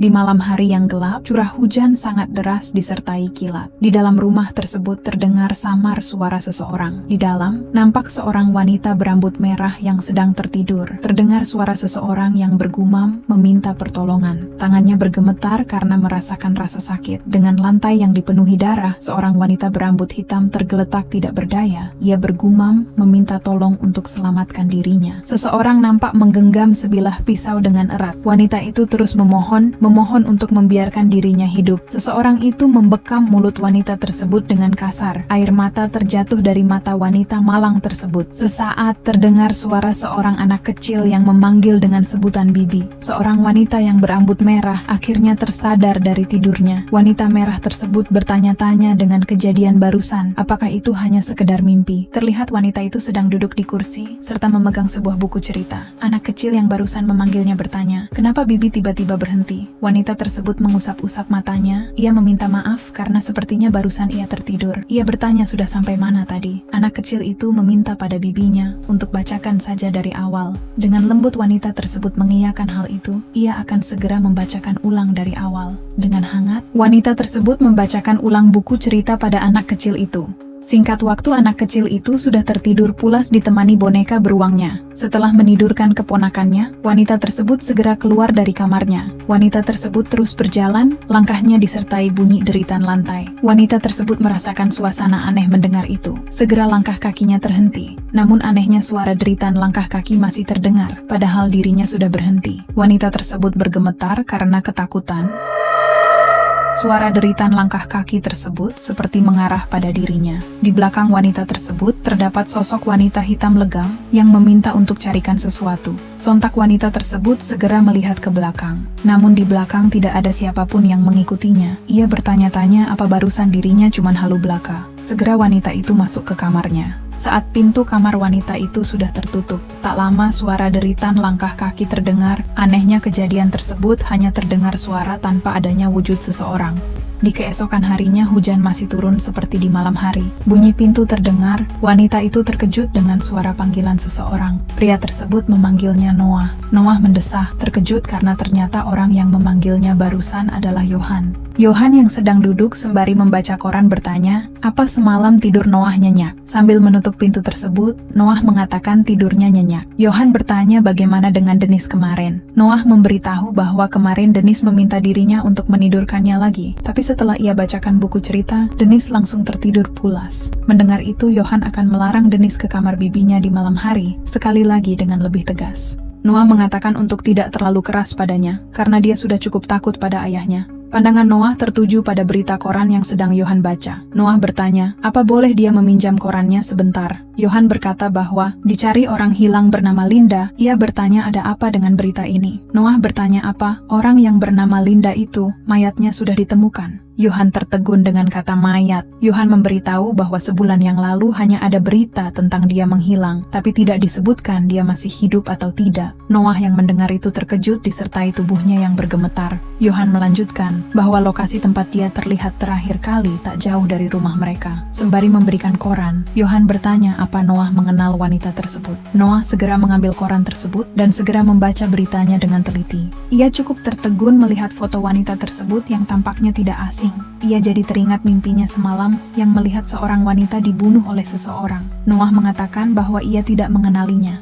Di malam hari yang gelap, curah hujan sangat deras disertai kilat. Di dalam rumah tersebut terdengar samar suara seseorang. Di dalam, nampak seorang wanita berambut merah yang sedang tertidur. Terdengar suara seseorang yang bergumam meminta pertolongan. Tangannya bergemetar karena merasakan rasa sakit. Dengan lantai yang dipenuhi darah, seorang wanita berambut hitam tergeletak tidak berdaya. Ia bergumam meminta tolong untuk selamatkan dirinya. Seseorang nampak menggenggam sebilah pisau dengan erat. Wanita itu terus memohon untuk membiarkan dirinya hidup. Seseorang itu membekam mulut wanita tersebut dengan kasar. Air mata terjatuh dari mata wanita malang tersebut. Sesaat terdengar suara seorang anak kecil yang memanggil dengan sebutan bibi. Seorang wanita yang berambut merah akhirnya tersadar dari tidurnya. Wanita merah tersebut bertanya-tanya dengan kejadian barusan. Apakah itu hanya sekedar mimpi? Terlihat wanita itu sedang duduk di kursi serta memegang sebuah buku cerita. Anak kecil yang barusan memanggilnya bertanya, "Kenapa bibi tiba-tiba berhenti?" Wanita tersebut mengusap-usap matanya. Ia meminta maaf karena sepertinya barusan ia tertidur. Ia bertanya sudah sampai mana tadi. Anak kecil itu meminta pada bibinya untuk bacakan saja dari awal. Dengan lembut wanita tersebut mengiyakan hal itu. Ia akan segera membacakan ulang dari awal. Dengan hangat, wanita tersebut membacakan ulang buku cerita pada anak kecil itu. Singkat waktu anak kecil itu sudah tertidur pulas ditemani boneka beruangnya. Setelah menidurkan keponakannya, wanita tersebut segera keluar dari kamarnya. Wanita tersebut terus berjalan, langkahnya disertai bunyi deritan lantai. Wanita tersebut merasakan suasana aneh mendengar itu. Segera langkah kakinya terhenti. Namun anehnya suara deritan langkah kaki masih terdengar, padahal dirinya sudah berhenti. Wanita tersebut bergemetar karena ketakutan. Suara deritan langkah kaki tersebut seperti mengarah pada dirinya. Di belakang wanita tersebut terdapat sosok wanita hitam legam yang meminta untuk carikan sesuatu. Sontak wanita tersebut segera melihat ke belakang. Namun di belakang tidak ada siapapun yang mengikutinya. Ia bertanya-tanya apa barusan dirinya cuma halu belaka. Segera wanita itu masuk ke kamarnya. Saat pintu kamar wanita itu sudah tertutup, tak lama suara deritan langkah kaki terdengar. Anehnya kejadian tersebut hanya terdengar suara tanpa adanya wujud seseorang. Di keesokan harinya hujan masih turun seperti di malam hari. Bunyi pintu terdengar, wanita itu terkejut dengan suara panggilan seseorang. Pria tersebut memanggilnya Noah. Noah mendesah, terkejut karena ternyata orang yang memanggilnya barusan adalah Yohan. Yohan yang sedang duduk sembari membaca koran bertanya, "Apa semalam tidur Noah nyenyak?" Sambil menutup pintu tersebut, Noah mengatakan tidurnya nyenyak. Yohan bertanya bagaimana dengan Denis kemarin. Noah memberitahu bahwa kemarin Denis meminta dirinya untuk menidurkannya lagi. Tapi setelah ia bacakan buku cerita, Denis langsung tertidur pulas. Mendengar itu, Yohan akan melarang Denis ke kamar bibinya di malam hari, sekali lagi dengan lebih tegas. Noah mengatakan untuk tidak terlalu keras padanya, karena dia sudah cukup takut pada ayahnya. Pandangan Noah tertuju pada berita koran yang sedang Yohan baca. Noah bertanya, apa boleh dia meminjam korannya sebentar? Yohan berkata bahwa dicari orang hilang bernama Linda. Ia bertanya ada apa dengan berita ini. Noah bertanya apa? Orang yang bernama Linda itu, mayatnya sudah ditemukan. Yohan tertegun dengan kata mayat. Yohan memberitahu bahwa sebulan yang lalu hanya ada berita tentang dia menghilang, tapi tidak disebutkan dia masih hidup atau tidak. Noah yang mendengar itu terkejut disertai tubuhnya yang bergemetar. Yohan melanjutkan bahwa lokasi tempat dia terlihat terakhir kali tak jauh dari rumah mereka. Sembari memberikan koran, Yohan bertanya apa Noah mengenal wanita tersebut. Noah segera mengambil koran tersebut dan segera membaca beritanya dengan teliti. Ia cukup tertegun melihat foto wanita tersebut yang tampaknya tidak asing. Ia jadi teringat mimpinya semalam yang melihat seorang wanita dibunuh oleh seseorang. Noah mengatakan bahwa ia tidak mengenalinya.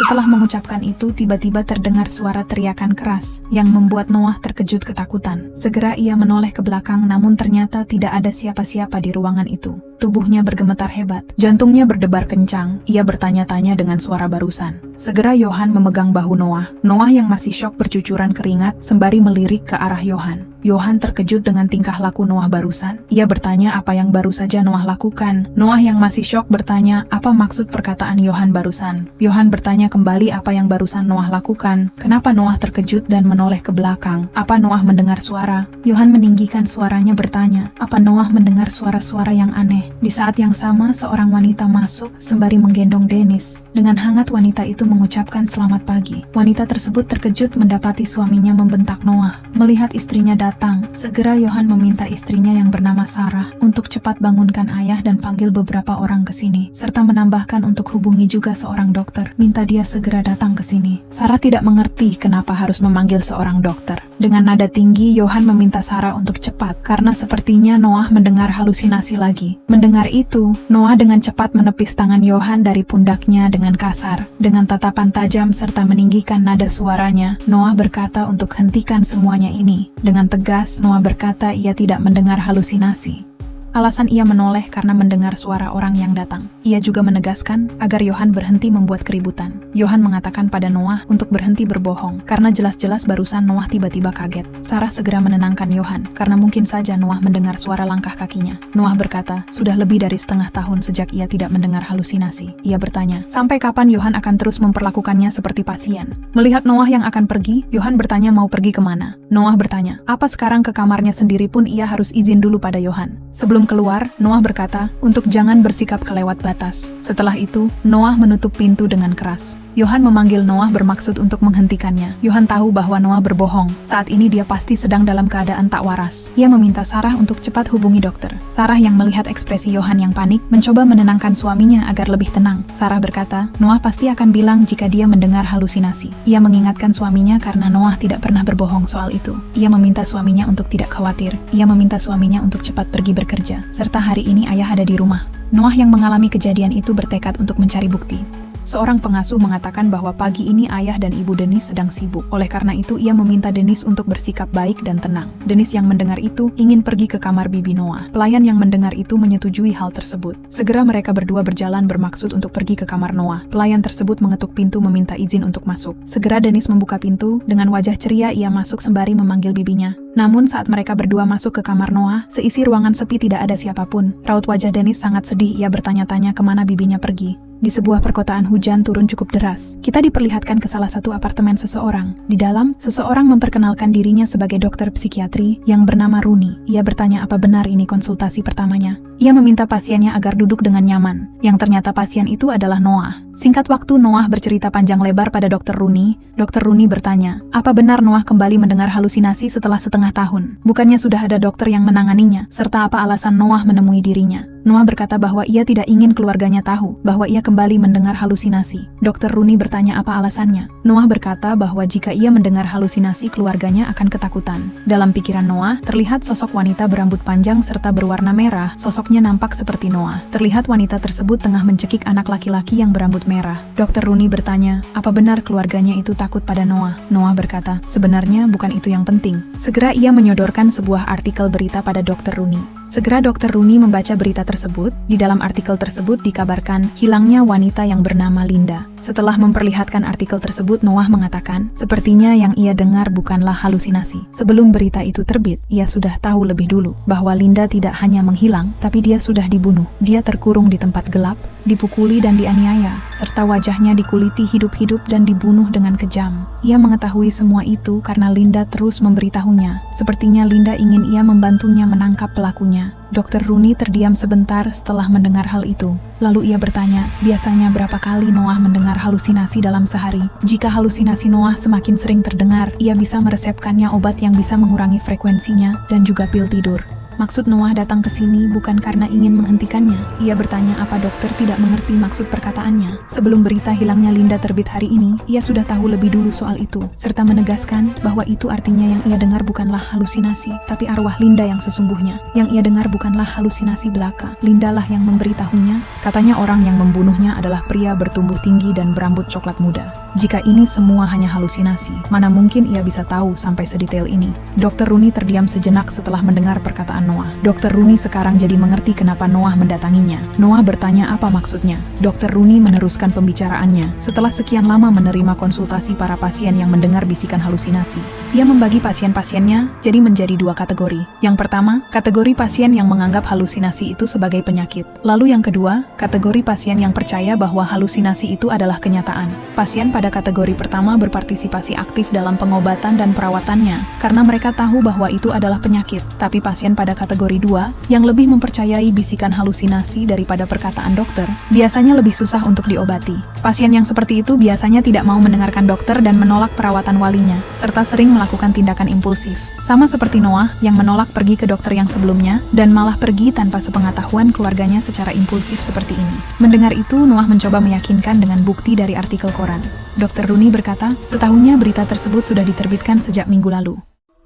Setelah mengucapkan itu, tiba-tiba terdengar suara teriakan keras yang membuat Noah terkejut ketakutan. Segera ia menoleh ke belakang, namun ternyata tidak ada siapa-siapa di ruangan itu. Tubuhnya bergemetar hebat, jantungnya berdebar kencang. Ia bertanya-tanya dengan suara barusan. Segera Yohan memegang bahu Noah. Noah yang masih syok bercucuran keringat sembari melirik ke arah Yohan. Yohan terkejut dengan tingkah laku Noah barusan. Ia bertanya apa yang baru saja Noah lakukan. Noah yang masih syok bertanya apa maksud perkataan Yohan barusan. Yohan bertanya kembali apa yang barusan Noah lakukan. Kenapa Noah terkejut dan menoleh ke belakang? Apa Noah mendengar suara? Yohan meninggikan suaranya bertanya, apa Noah mendengar suara-suara yang aneh? aneh. Di saat yang sama, seorang wanita masuk sembari menggendong Dennis. Dengan hangat wanita itu mengucapkan selamat pagi. Wanita tersebut terkejut mendapati suaminya membentak Noah. Melihat istrinya datang, segera Yohan meminta istrinya yang bernama Sarah untuk cepat bangunkan ayah dan panggil beberapa orang ke sini, serta menambahkan untuk hubungi juga seorang dokter, minta dia segera datang ke sini. Sarah tidak mengerti kenapa harus memanggil seorang dokter. Dengan nada tinggi, Yohan meminta Sarah untuk cepat, karena sepertinya Noah mendengar halusinasi lagi. Mendengar itu, Noah dengan cepat menepis tangan Yohan dari pundaknya dengan kasar. Dengan tatapan tajam serta meninggikan nada suaranya, Noah berkata untuk hentikan semuanya ini. Dengan tegas, Noah berkata ia tidak mendengar halusinasi. Alasan ia menoleh karena mendengar suara orang yang datang. Ia juga menegaskan agar Yohan berhenti membuat keributan. Yohan mengatakan pada Noah untuk berhenti berbohong, karena jelas-jelas barusan Noah tiba-tiba kaget. Sarah segera menenangkan Yohan, karena mungkin saja Noah mendengar suara langkah kakinya. Noah berkata, sudah lebih dari setengah tahun sejak ia tidak mendengar halusinasi. Ia bertanya, sampai kapan Yohan akan terus memperlakukannya seperti pasien? Melihat Noah yang akan pergi, Yohan bertanya mau pergi kemana. Noah bertanya, apa sekarang ke kamarnya sendiri pun ia harus izin dulu pada Yohan. Sebelum keluar, Noah berkata untuk jangan bersikap kelewat batas. Setelah itu, Noah menutup pintu dengan keras. Yohan memanggil Noah bermaksud untuk menghentikannya. Yohan tahu bahwa Noah berbohong. Saat ini dia pasti sedang dalam keadaan tak waras. Ia meminta Sarah untuk cepat hubungi dokter. Sarah yang melihat ekspresi Yohan yang panik, mencoba menenangkan suaminya agar lebih tenang. Sarah berkata, Noah pasti akan bilang jika dia mendengar halusinasi. Ia mengingatkan suaminya karena Noah tidak pernah berbohong soal itu. Ia meminta suaminya untuk tidak khawatir. Ia meminta suaminya untuk cepat pergi bekerja, serta hari ini ayah ada di rumah. Noah yang mengalami kejadian itu bertekad untuk mencari bukti. Seorang pengasuh mengatakan bahwa pagi ini ayah dan ibu Dennis sedang sibuk. Oleh karena itu, ia meminta Dennis untuk bersikap baik dan tenang. Dennis yang mendengar itu ingin pergi ke kamar bibi Noah. Pelayan yang mendengar itu menyetujui hal tersebut. Segera mereka berdua berjalan bermaksud untuk pergi ke kamar Noah. Pelayan tersebut mengetuk pintu meminta izin untuk masuk. Segera Dennis membuka pintu, dengan wajah ceria ia masuk sembari memanggil bibinya. Namun saat mereka berdua masuk ke kamar Noah, seisi ruangan sepi tidak ada siapapun. Raut wajah Dennis sangat sedih, ia bertanya-tanya kemana bibinya pergi. Di sebuah perkotaan hujan turun cukup deras. Kita diperlihatkan ke salah satu apartemen seseorang. Di dalam, seseorang memperkenalkan dirinya sebagai dokter psikiatri yang bernama Rooney. Ia bertanya apa benar ini konsultasi pertamanya. Ia meminta pasiennya agar duduk dengan nyaman. Yang ternyata pasien itu adalah Noah. Singkat waktu Noah bercerita panjang lebar pada Dr. Rooney. Dr. Rooney bertanya, apa benar Noah kembali mendengar halusinasi setelah setengah tahun? Bukannya sudah ada dokter yang menanganinya? Serta apa alasan Noah menemui dirinya? Noah berkata bahwa ia tidak ingin keluarganya tahu bahwa ia kembali mendengar halusinasi. Dr. Rooney bertanya apa alasannya. Noah berkata bahwa jika ia mendengar halusinasi, keluarganya akan ketakutan. Dalam pikiran Noah, terlihat sosok wanita berambut panjang serta berwarna merah. Sosoknya nampak seperti Noah. Terlihat wanita tersebut tengah mencekik anak laki-laki yang berambut merah. Dr. Rooney bertanya, apa benar keluarganya itu takut pada Noah? Noah berkata, sebenarnya bukan itu yang penting. Segera ia menyodorkan sebuah artikel berita pada Dr. Rooney. Segera Dr. Rooney membaca berita tersebut. Di dalam artikel tersebut dikabarkan hilangnya wanita yang bernama Linda. Setelah memperlihatkan artikel tersebut, Noah mengatakan, sepertinya yang ia dengar bukanlah halusinasi. Sebelum berita itu terbit, ia sudah tahu lebih dulu bahwa Linda tidak hanya menghilang, tapi dia sudah dibunuh. Dia terkurung di tempat gelap, dipukuli dan dianiaya, serta wajahnya dikuliti hidup-hidup dan dibunuh dengan kejam. Ia mengetahui semua itu karena Linda terus memberitahunya. Sepertinya Linda ingin ia membantunya menangkap pelakunya. Dr. Rooney terdiam sebentar setelah mendengar hal itu. Lalu ia bertanya, biasanya berapa kali Noah mendengar halusinasi dalam sehari? Jika halusinasi Noah semakin sering terdengar, ia bisa meresepkannya obat yang bisa mengurangi frekuensinya dan juga pil tidur. Maksud Noah datang ke sini bukan karena ingin menghentikannya. Ia bertanya apa dokter tidak mengerti maksud perkataannya. Sebelum berita hilangnya Linda terbit hari ini, ia sudah tahu lebih dulu soal itu, serta menegaskan bahwa itu artinya yang ia dengar bukanlah halusinasi, tapi arwah Linda yang sesungguhnya. Yang ia dengar bukanlah halusinasi belaka. Linda lah yang memberitahunya. Katanya orang yang membunuhnya adalah pria bertumbuh tinggi dan berambut coklat muda. Jika ini semua hanya halusinasi, mana mungkin ia bisa tahu sampai sedetail ini? Dr. Rooney terdiam sejenak setelah mendengar perkataan Noah. Dr. Rooney sekarang jadi mengerti kenapa Noah mendatanginya. Noah bertanya apa maksudnya. Dr. Rooney meneruskan pembicaraannya. Setelah sekian lama menerima konsultasi para pasien yang mendengar bisikan halusinasi, ia membagi pasien-pasiennya jadi menjadi dua kategori. Yang pertama, kategori pasien yang menganggap halusinasi itu sebagai penyakit. Lalu yang kedua, kategori pasien yang percaya bahwa halusinasi itu adalah kenyataan. Pasien pada kategori pertama berpartisipasi aktif dalam pengobatan dan perawatannya karena mereka tahu bahwa itu adalah penyakit. Tapi pasien pada pada kategori 2, yang lebih mempercayai bisikan halusinasi daripada perkataan dokter, biasanya lebih susah untuk diobati. Pasien yang seperti itu biasanya tidak mau mendengarkan dokter dan menolak perawatan walinya, serta sering melakukan tindakan impulsif. Sama seperti Noah yang menolak pergi ke dokter yang sebelumnya, dan malah pergi tanpa sepengetahuan keluarganya secara impulsif seperti ini. Mendengar itu, Noah mencoba meyakinkan dengan bukti dari artikel koran. Dr. Rooney berkata, setahunnya berita tersebut sudah diterbitkan sejak minggu lalu.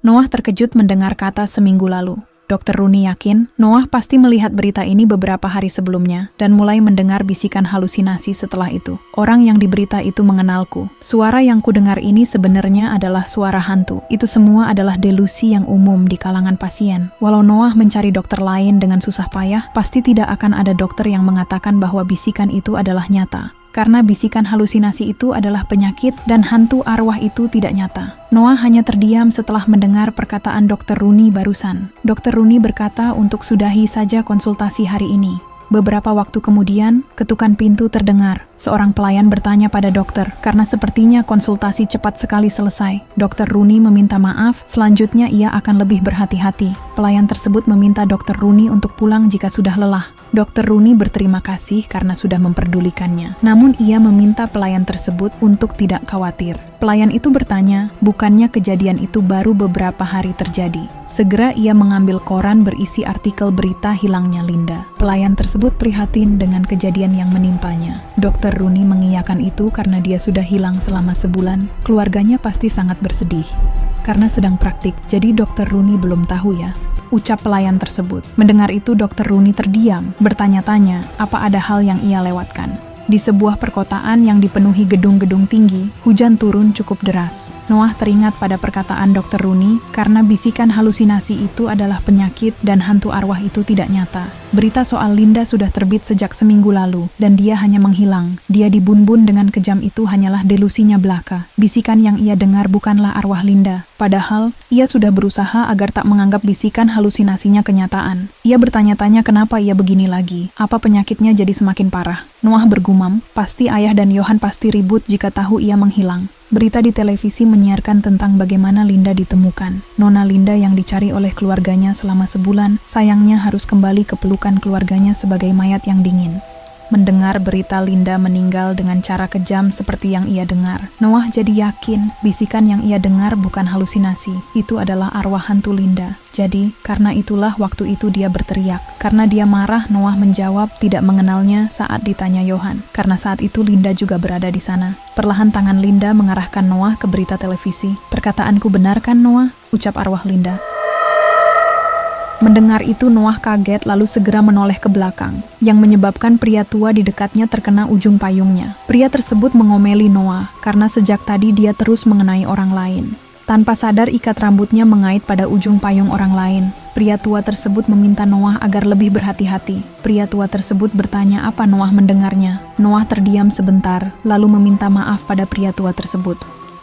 Noah terkejut mendengar kata seminggu lalu. Dr. Rooney yakin Noah pasti melihat berita ini beberapa hari sebelumnya dan mulai mendengar bisikan halusinasi setelah itu. Orang yang di berita itu mengenalku. Suara yang kudengar ini sebenarnya adalah suara hantu. Itu semua adalah delusi yang umum di kalangan pasien. Walau Noah mencari dokter lain dengan susah payah, pasti tidak akan ada dokter yang mengatakan bahwa bisikan itu adalah nyata. Karena bisikan halusinasi itu adalah penyakit dan hantu arwah itu tidak nyata. Noah hanya terdiam setelah mendengar perkataan Dr. Rooney barusan. Dr. Rooney berkata untuk sudahi saja konsultasi hari ini. Beberapa waktu kemudian, ketukan pintu terdengar. Seorang pelayan bertanya pada dokter, karena sepertinya konsultasi cepat sekali selesai. Dr. Rooney meminta maaf, selanjutnya ia akan lebih berhati-hati. Pelayan tersebut meminta Dr. Rooney untuk pulang jika sudah lelah. Dr. Rooney berterima kasih karena sudah memperdulikannya. Namun ia meminta pelayan tersebut untuk tidak khawatir. Pelayan itu bertanya, bukannya kejadian itu baru beberapa hari terjadi. Segera ia mengambil koran berisi artikel berita hilangnya Linda. Pelayan tersebut prihatin dengan kejadian yang menimpanya. Dr. Rooney mengiyakan itu karena dia sudah hilang selama sebulan. Keluarganya pasti sangat bersedih. Karena sedang praktik, jadi Dr. Rooney belum tahu ya, ucap pelayan tersebut. Mendengar itu Dr. Rooney terdiam, bertanya-tanya apa ada hal yang ia lewatkan. Di sebuah perkotaan yang dipenuhi gedung-gedung tinggi, hujan turun cukup deras. Noah teringat pada perkataan Dr. Rooney karena bisikan halusinasi itu adalah penyakit dan hantu arwah itu tidak nyata. Berita soal Linda sudah terbit sejak seminggu lalu dan dia hanya menghilang. Dia dibun-bun dengan kejam itu hanyalah delusinya belaka. Bisikan yang ia dengar bukanlah arwah Linda. Padahal, ia sudah berusaha agar tak menganggap bisikan halusinasinya kenyataan. Ia bertanya-tanya kenapa ia begini lagi. Apa penyakitnya jadi semakin parah? Noah bergumam, pasti ayah dan Yohan pasti ribut jika tahu ia menghilang. Berita di televisi menyiarkan tentang bagaimana Linda ditemukan. Nona Linda yang dicari oleh keluarganya selama sebulan, sayangnya harus kembali ke pelukan keluarganya sebagai mayat yang dingin. Mendengar berita Linda meninggal dengan cara kejam seperti yang ia dengar, Noah jadi yakin bisikan yang ia dengar bukan halusinasi. Itu adalah arwah hantu Linda. Jadi, karena itulah waktu itu dia berteriak. Karena dia marah, Noah menjawab tidak mengenalnya saat ditanya Yohan. Karena saat itu Linda juga berada di sana. Perlahan tangan Linda mengarahkan Noah ke berita televisi. Perkataanku benar kan, Noah? Ucap arwah Linda. Mendengar itu Noah kaget lalu segera menoleh ke belakang, yang menyebabkan pria tua di dekatnya terkena ujung payungnya. Pria tersebut mengomeli Noah, karena sejak tadi dia terus mengenai orang lain. Tanpa sadar ikat rambutnya mengait pada ujung payung orang lain. Pria tua tersebut meminta Noah agar lebih berhati-hati. Pria tua tersebut bertanya apa Noah mendengarnya. Noah terdiam sebentar, lalu meminta maaf pada pria tua tersebut.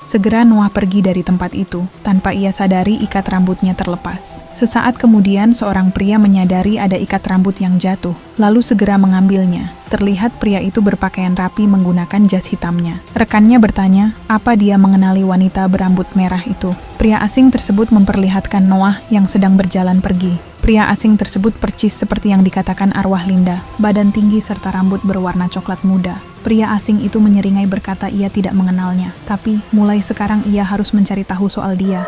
Segera Noah pergi dari tempat itu, tanpa ia sadari ikat rambutnya terlepas. Sesaat kemudian seorang pria menyadari ada ikat rambut yang jatuh, lalu segera mengambilnya. Terlihat pria itu berpakaian rapi menggunakan jas hitamnya. Rekannya bertanya, apa dia mengenali wanita berambut merah itu? Pria asing tersebut memperlihatkan Noah yang sedang berjalan pergi. Pria asing tersebut percis seperti yang dikatakan arwah Linda, badan tinggi serta rambut berwarna coklat muda. Pria asing itu menyeringai berkata ia tidak mengenalnya, tapi mulai sekarang ia harus mencari tahu soal dia.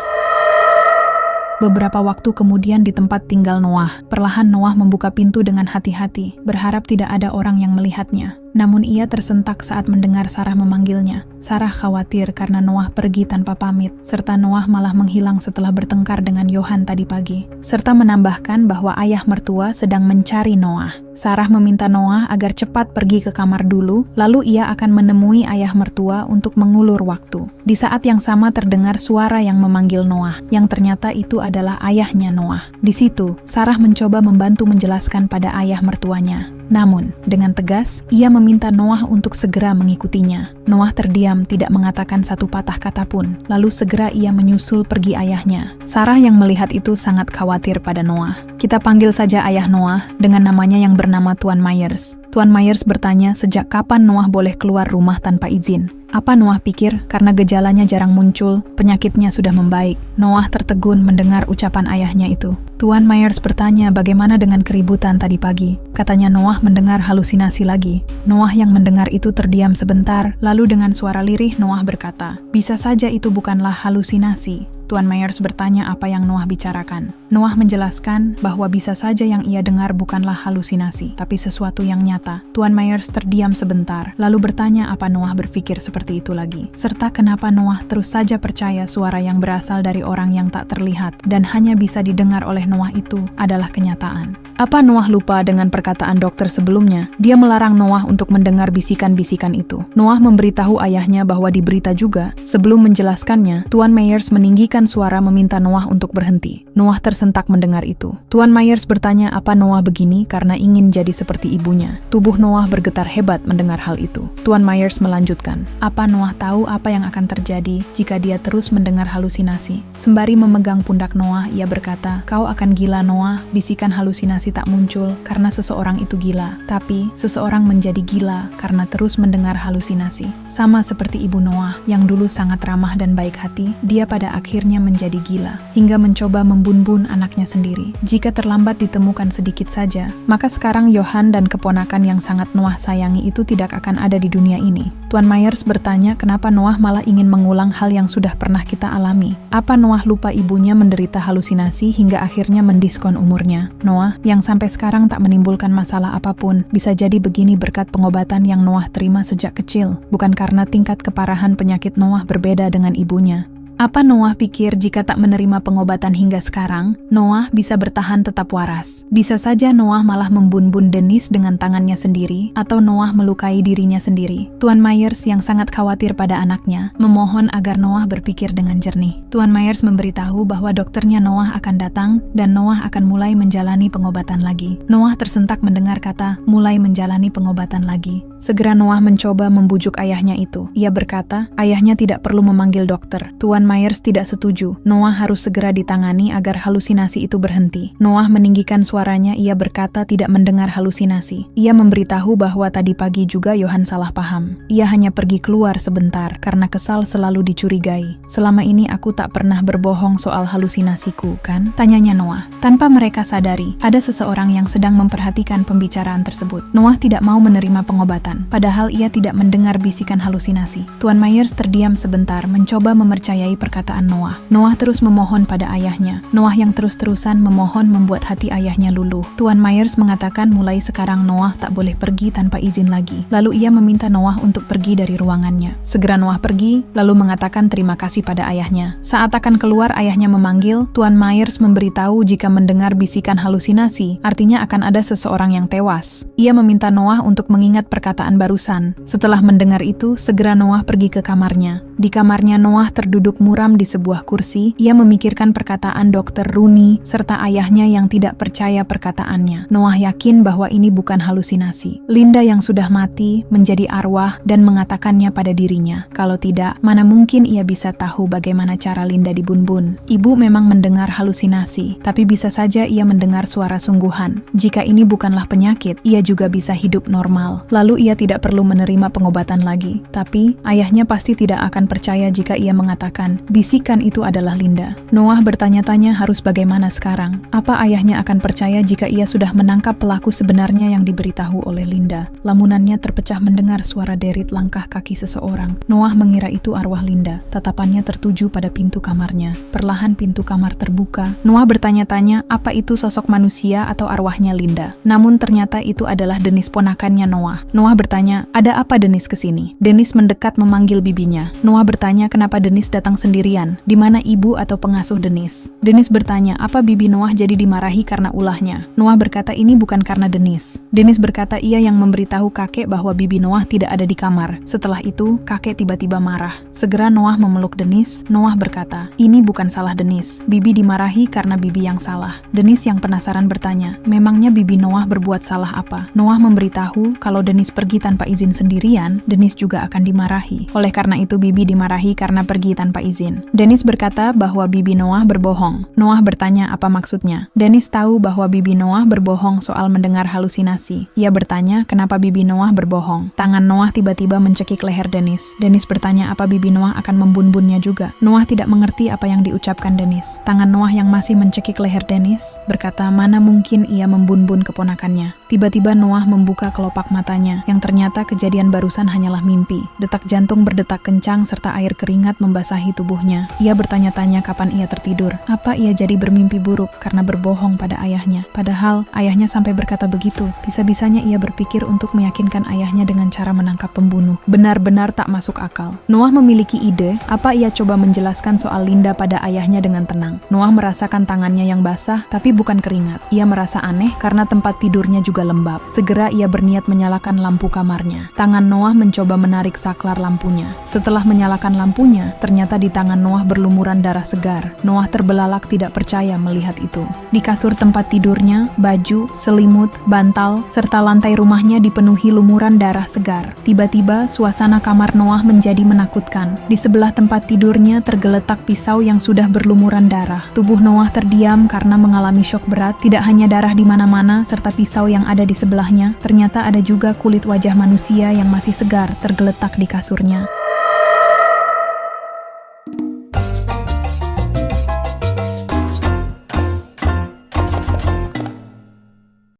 Beberapa waktu kemudian di tempat tinggal Noah, perlahan Noah membuka pintu dengan hati-hati, berharap tidak ada orang yang melihatnya. Namun ia tersentak saat mendengar Sarah memanggilnya. Sarah khawatir karena Noah pergi tanpa pamit, serta Noah malah menghilang setelah bertengkar dengan Yohan tadi pagi. Serta menambahkan bahwa ayah mertua sedang mencari Noah. Sarah meminta Noah agar cepat pergi ke kamar dulu, lalu ia akan menemui ayah mertua untuk mengulur waktu. Di saat yang sama terdengar suara yang memanggil Noah, yang ternyata itu adalah ayahnya Noah. Di situ, Sarah mencoba membantu menjelaskan pada ayah mertuanya. Namun, dengan tegas, ia meminta Noah untuk segera mengikutinya. Noah terdiam, tidak mengatakan satu patah kata pun. Lalu segera ia menyusul pergi ayahnya. Sarah yang melihat itu sangat khawatir pada Noah. Kita panggil saja ayah Noah dengan namanya yang bernama Tuan Myers. Tuan Myers bertanya sejak kapan Noah boleh keluar rumah tanpa izin. Apa Noah pikir karena gejalanya jarang muncul, penyakitnya sudah membaik? Noah tertegun mendengar ucapan ayahnya itu. Tuan Myers bertanya bagaimana dengan keributan tadi pagi. Katanya Noah mendengar halusinasi lagi. Noah yang mendengar itu terdiam sebentar, lalu dengan suara lirih Noah berkata, "Bisa saja itu bukanlah halusinasi." Tuan Myers bertanya apa yang Noah bicarakan. Noah menjelaskan bahwa bisa saja yang ia dengar bukanlah halusinasi, tapi sesuatu yang nyata. Tuan Myers terdiam sebentar, lalu bertanya apa Noah berpikir seperti itu lagi, serta kenapa Noah terus saja percaya suara yang berasal dari orang yang tak terlihat dan hanya bisa didengar oleh Noah itu adalah kenyataan. Apa Noah lupa dengan perkataan dokter sebelumnya? Dia melarang Noah untuk mendengar bisikan-bisikan itu. Noah memberitahu ayahnya bahwa di berita juga, sebelum menjelaskannya, Tuan Myers meninggikan suara meminta Noah untuk berhenti. Noah tersentak mendengar itu. Tuan Myers bertanya apa Noah begini karena ingin jadi seperti ibunya. Tubuh Noah bergetar hebat mendengar hal itu. Tuan Myers melanjutkan, apa Noah tahu apa yang akan terjadi jika dia terus mendengar halusinasi? Sembari memegang pundak Noah, ia berkata, "Kau akan gila Noah, bisikan halusinasi tak muncul karena seseorang itu gila, tapi seseorang menjadi gila karena terus mendengar halusinasi." Sama seperti ibu Noah yang dulu sangat ramah dan baik hati, dia pada akhirnya menjadi gila hingga mencoba membunbun anaknya sendiri. Jika terlambat ditemukan sedikit saja, maka sekarang Johan dan keponakan yang sangat Noah sayangi itu tidak akan ada di dunia ini. Tuan Myers bertanya kenapa Noah malah ingin mengulang hal yang sudah pernah kita alami. Apa Noah lupa ibunya menderita halusinasi hingga akhirnya mendiskon umurnya? Noah yang sampai sekarang tak menimbulkan masalah apapun, bisa jadi begini berkat pengobatan yang Noah terima sejak kecil, bukan karena tingkat keparahan penyakit Noah berbeda dengan ibunya. Apa Noah pikir jika tak menerima pengobatan hingga sekarang, Noah bisa bertahan tetap waras? Bisa saja Noah malah membunbun Dennis dengan tangannya sendiri, atau Noah melukai dirinya sendiri. Tuan Myers yang sangat khawatir pada anaknya, memohon agar Noah berpikir dengan jernih. Tuan Myers memberitahu bahwa dokternya Noah akan datang, dan Noah akan mulai menjalani pengobatan lagi. Noah tersentak mendengar kata, mulai menjalani pengobatan lagi. Segera Noah mencoba membujuk ayahnya itu. Ia berkata, ayahnya tidak perlu memanggil dokter. Tuan Myers tidak setuju. Noah harus segera ditangani agar halusinasi itu berhenti. Noah meninggikan suaranya, ia berkata tidak mendengar halusinasi. Ia memberitahu bahwa tadi pagi juga Johan salah paham. Ia hanya pergi keluar sebentar karena kesal selalu dicurigai. Selama ini aku tak pernah berbohong soal halusinasiku, kan? Tanyanya Noah. Tanpa mereka sadari, ada seseorang yang sedang memperhatikan pembicaraan tersebut. Noah tidak mau menerima pengobatan, padahal ia tidak mendengar bisikan halusinasi. Tuan Myers terdiam sebentar, mencoba mempercayai perkataan Noah. Noah terus memohon pada ayahnya. Noah yang terus-terusan memohon membuat hati ayahnya luluh. Tuan Myers mengatakan mulai sekarang Noah tak boleh pergi tanpa izin lagi. Lalu ia meminta Noah untuk pergi dari ruangannya. Segera Noah pergi, lalu mengatakan terima kasih pada ayahnya. Saat akan keluar, ayahnya memanggil. Tuan Myers memberitahu jika mendengar bisikan halusinasi, artinya akan ada seseorang yang tewas. Ia meminta Noah untuk mengingat perkataan barusan. Setelah mendengar itu, segera Noah pergi ke kamarnya. Di kamarnya Noah terduduk muram di sebuah kursi. Ia memikirkan perkataan Dr. Rooney serta ayahnya yang tidak percaya perkataannya. Noah yakin bahwa ini bukan halusinasi. Linda yang sudah mati menjadi arwah dan mengatakannya pada dirinya. Kalau tidak, mana mungkin ia bisa tahu bagaimana cara Linda dibunbun. Ibu memang mendengar halusinasi, tapi bisa saja ia mendengar suara sungguhan. Jika ini bukanlah penyakit, ia juga bisa hidup normal. Lalu ia tidak perlu menerima pengobatan lagi. Tapi ayahnya pasti tidak akan percaya jika ia mengatakan bisikan itu adalah Linda. Noah bertanya-tanya harus bagaimana sekarang. Apa ayahnya akan percaya jika ia sudah menangkap pelaku sebenarnya yang diberitahu oleh Linda? Lamunannya terpecah mendengar suara derit langkah kaki seseorang. Noah mengira itu arwah Linda. Tatapannya tertuju pada pintu kamarnya. Perlahan pintu kamar terbuka. Noah bertanya-tanya apa itu sosok manusia atau arwahnya Linda. Namun ternyata itu adalah Dennis, ponakannya Noah. Noah bertanya, ada apa Dennis kesini? Dennis mendekat memanggil bibinya. Noah bertanya kenapa Dennis datang sendirian, di mana ibu atau pengasuh Dennis. Dennis bertanya apa bibi Noah jadi dimarahi karena ulahnya. Noah berkata ini bukan karena Dennis. Dennis berkata ia yang memberitahu kakek bahwa bibi Noah tidak ada di kamar. Setelah itu, kakek tiba-tiba marah. Segera Noah memeluk Dennis. Noah berkata, ini bukan salah Dennis. Bibi dimarahi karena bibi yang salah. Dennis yang penasaran bertanya, memangnya bibi Noah berbuat salah apa? Noah memberitahu kalau Dennis pergi tanpa izin sendirian, Dennis juga akan dimarahi. Oleh karena itu bibi Bibi dimarahi karena pergi tanpa izin. Dennis berkata bahwa Bibi Noah berbohong. Noah bertanya apa maksudnya. Dennis tahu bahwa Bibi Noah berbohong soal mendengar halusinasi. Ia bertanya kenapa Bibi Noah berbohong. Tangan Noah tiba-tiba mencekik leher Dennis. Dennis bertanya apa Bibi Noah akan membunbunnya juga. Noah tidak mengerti apa yang diucapkan Dennis. Tangan Noah yang masih mencekik leher Dennis berkata mana mungkin ia membunbun keponakannya. Tiba-tiba Noah membuka kelopak matanya, yang ternyata kejadian barusan hanyalah mimpi. Detak jantung berdetak kencang serta air keringat membasahi tubuhnya. Ia bertanya-tanya kapan ia tertidur. Apa ia jadi bermimpi buruk karena berbohong pada ayahnya? Padahal ayahnya sampai berkata begitu. Bisa-bisanya ia berpikir untuk meyakinkan ayahnya dengan cara menangkap pembunuh. Benar-benar tak masuk akal. Noah memiliki ide, apa ia coba menjelaskan soal Linda pada ayahnya dengan tenang. Noah merasakan tangannya yang basah, tapi bukan keringat. Ia merasa aneh karena tempat tidurnya juga lembab. Segera ia berniat menyalakan lampu kamarnya. Tangan Noah mencoba menarik saklar lampunya. Setelah menyalakan lampunya, ternyata di tangan Noah berlumuran darah segar. Noah terbelalak tidak percaya melihat itu. Di kasur tempat tidurnya, baju, selimut, bantal, serta lantai rumahnya dipenuhi lumuran darah segar. Tiba-tiba, suasana kamar Noah menjadi menakutkan. Di sebelah tempat tidurnya tergeletak pisau yang sudah berlumuran darah. Tubuh Noah terdiam karena mengalami syok berat. Tidak hanya darah di mana-mana serta pisau yang ada di sebelahnya, ternyata ada juga kulit wajah manusia yang masih segar tergeletak di kasurnya.